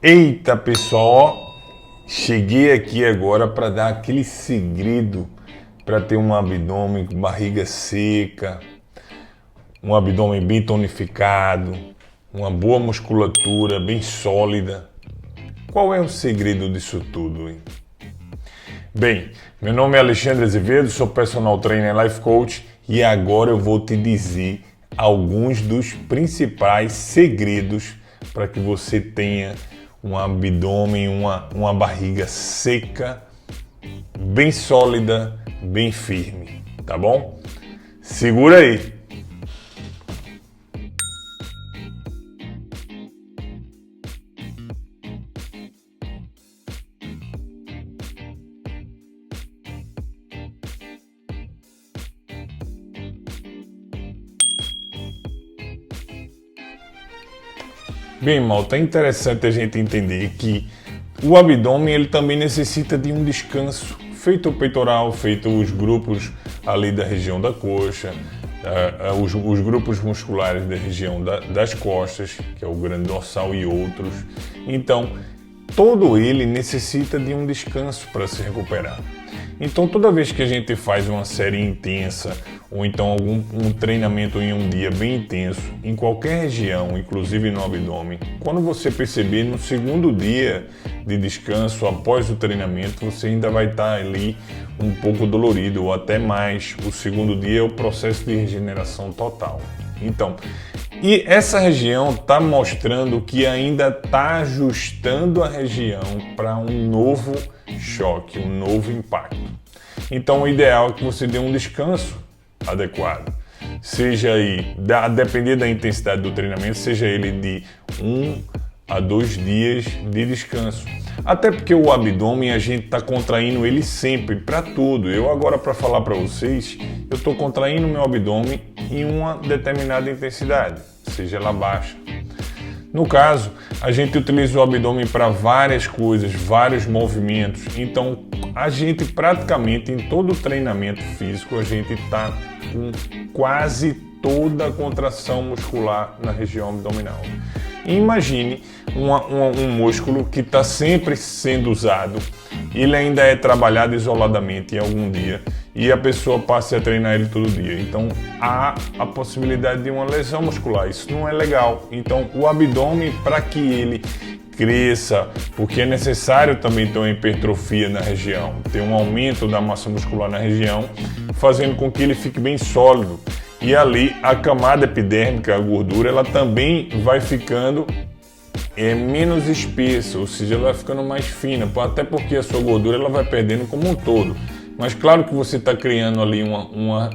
Eita, pessoal, ó, cheguei aqui agora para dar aquele segredo para ter um abdômen com barriga seca, um abdômen bem tonificado, uma boa musculatura, bem sólida. Qual é o segredo disso tudo, hein? Bem, meu nome é Alexandre Azevedo, sou personal trainer e life coach e agora eu vou te dizer alguns dos principais segredos para que você tenha um abdômen, uma barriga seca, bem sólida, bem firme, tá bom? Segura aí! Bem, malta, é interessante a gente entender que o abdômen ele também necessita de um descanso, feito o peitoral, feito os grupos ali da região da coxa, os grupos musculares da região das costas, que é o grande dorsal e outros. Então, todo ele necessita de um descanso para se recuperar. Então, toda vez que a gente faz uma série intensa ou então um treinamento em um dia bem intenso, em qualquer região, inclusive no abdômen, quando você perceber no segundo dia de descanso, após o treinamento, você ainda vai estar ali um pouco dolorido ou até mais. O segundo dia é o processo de regeneração total. Então, e essa região está mostrando que ainda está ajustando a região para um novo choque, um novo impacto. Então, o ideal é que você dê um descanso adequado. Seja aí, a depender da intensidade do treinamento, seja ele de 1 a 2 dias de descanso. Até porque o abdômen a gente está contraindo ele sempre, para tudo. Eu agora, para falar para vocês, eu estou contraindo meu abdômen em uma determinada intensidade, seja ela baixa. No caso, a gente utiliza o abdômen para várias coisas, vários movimentos. Então, a gente praticamente em todo treinamento físico, a gente está com quase toda a contração muscular na região abdominal. E imagine um músculo que está sempre sendo usado, ele ainda é trabalhado isoladamente em algum dia e a pessoa passe a treinar ele todo dia. Então há a possibilidade de uma lesão muscular, isso não é legal. Então o abdômen, para que ele cresça, porque é necessário também ter uma hipertrofia na região, ter um aumento da massa muscular na região, fazendo com que ele fique bem sólido. E ali a camada epidérmica, a gordura, ela também vai ficando menos espessa, ou seja, ela vai ficando mais fina, até porque a sua gordura ela vai perdendo como um todo. Mas claro que você está criando ali uma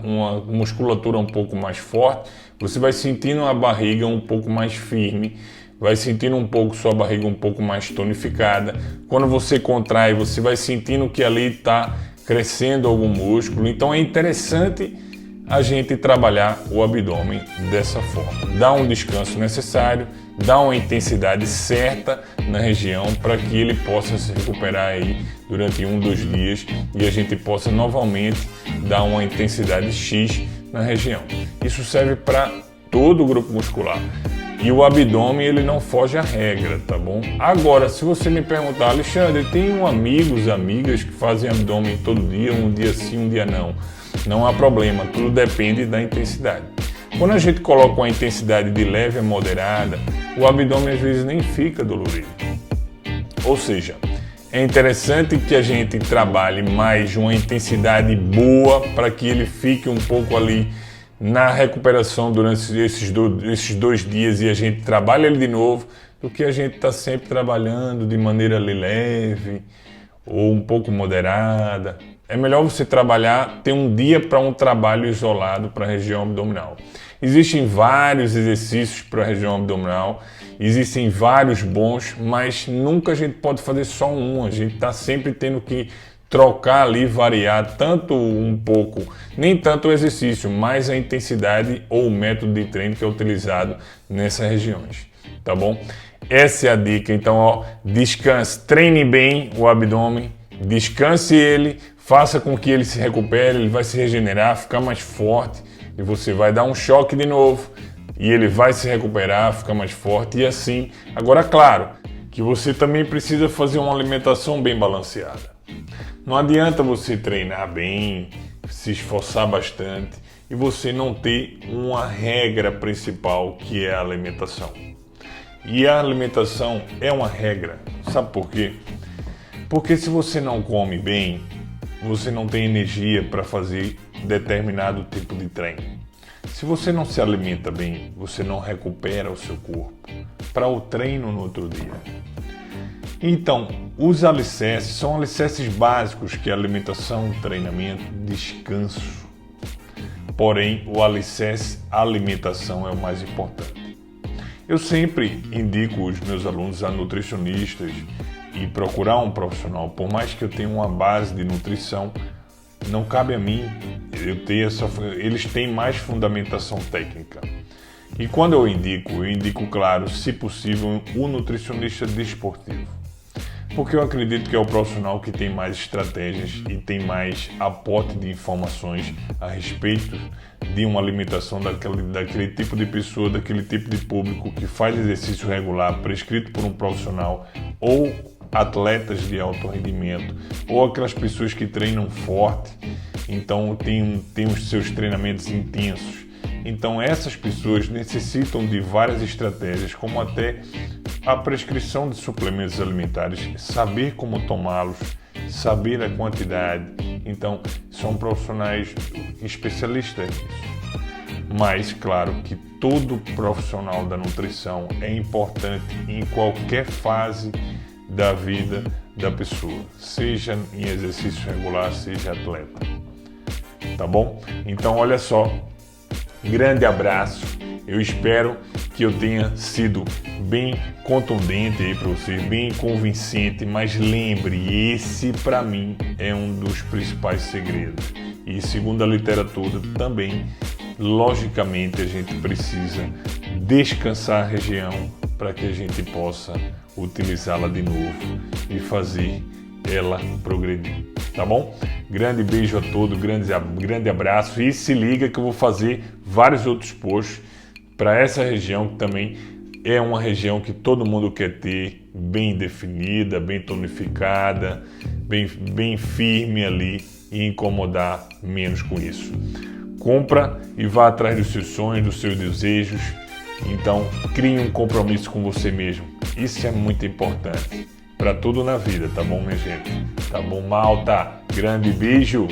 musculatura um pouco mais forte, você vai sentindo a barriga um pouco mais firme, vai sentindo um pouco sua barriga um pouco mais tonificada. Quando você contrai, você vai sentindo que ali está crescendo algum músculo. Então é interessante a gente trabalhar o abdômen dessa forma. Dá um descanso necessário, dá uma intensidade certa na região para que ele possa se recuperar aí durante 1, 2 dias e a gente possa novamente dar uma intensidade X na região. Isso serve para todo o grupo muscular. E o abdômen ele não foge à regra, tá bom? Agora, se você me perguntar, Alexandre, tenho amigos, amigas que fazem abdômen todo dia, um dia sim, um dia não. Não há problema, tudo depende da intensidade. Quando a gente coloca uma intensidade de leve a moderada, o abdômen às vezes nem fica dolorido. Ou seja, é interessante que a gente trabalhe mais uma intensidade boa para que ele fique um pouco ali na recuperação durante esses 2 dias e a gente trabalha ele de novo, do que a gente está sempre trabalhando de maneira leve ou um pouco moderada. É melhor você trabalhar, ter um dia para um trabalho isolado para a região abdominal. Existem vários exercícios para a região abdominal, existem vários bons, mas nunca a gente pode fazer só um. A gente está sempre tendo que trocar ali, variar tanto um pouco, nem tanto o exercício, mas a intensidade ou o método de treino que é utilizado nessas regiões, tá bom? Essa é a dica. Então, ó, descanse, treine bem o abdômen, descanse ele, faça com que ele se recupere, ele vai se regenerar, ficar mais forte e você vai dar um choque de novo e ele vai se recuperar, ficar mais forte e assim. Agora, claro, que você também precisa fazer uma alimentação bem balanceada. Não adianta você treinar bem, se esforçar bastante e você não ter uma regra principal, que é a alimentação. E a alimentação é uma regra. Sabe por quê? Porque se você não come bem, você não tem energia para fazer determinado tipo de treino. Se você não se alimenta bem, você não recupera o seu corpo para o treino no outro dia. Então, os alicerces são alicerces básicos, que é alimentação, treinamento, descanso. Porém, o alicerce alimentação é o mais importante. Eu sempre indico os meus alunos a nutricionistas e procurar um profissional. Por mais que eu tenha uma base de nutrição, não cabe a mim eu ter eles têm mais fundamentação técnica. E quando eu indico, claro, se possível, o nutricionista desportivo. Porque eu acredito que é o profissional que tem mais estratégias e tem mais aporte de informações a respeito de uma alimentação daquele tipo de pessoa, daquele tipo de público que faz exercício regular prescrito por um profissional, ou atletas de alto rendimento, ou aquelas pessoas que treinam forte, então tem os seus treinamentos intensos. Então essas pessoas necessitam de várias estratégias, como até a prescrição de suplementos alimentares, saber como tomá-los, saber a quantidade. Então são profissionais especialistas nisso. Mas claro que todo profissional da nutrição é importante em qualquer fase da vida da pessoa, seja em exercício regular, seja atleta. Tá bom? Então olha só, grande abraço. Eu espero que eu tenha sido bem contundente aí para vocês, bem convincente, mas lembre, esse para mim é um dos principais segredos. E segundo a literatura também, logicamente a gente precisa descansar a região para que a gente possa utilizá-la de novo e fazer ela progredir, tá bom? Grande beijo a todos, grande abraço, e se liga que eu vou fazer vários outros posts para essa região, que também é uma região que todo mundo quer ter bem definida, bem tonificada, bem firme ali, e incomodar menos com isso. Compra e vá atrás dos seus sonhos, dos seus desejos. Então, crie um compromisso com você mesmo. Isso é muito importante para tudo na vida, tá bom, minha gente? Tá bom, malta? Grande beijo!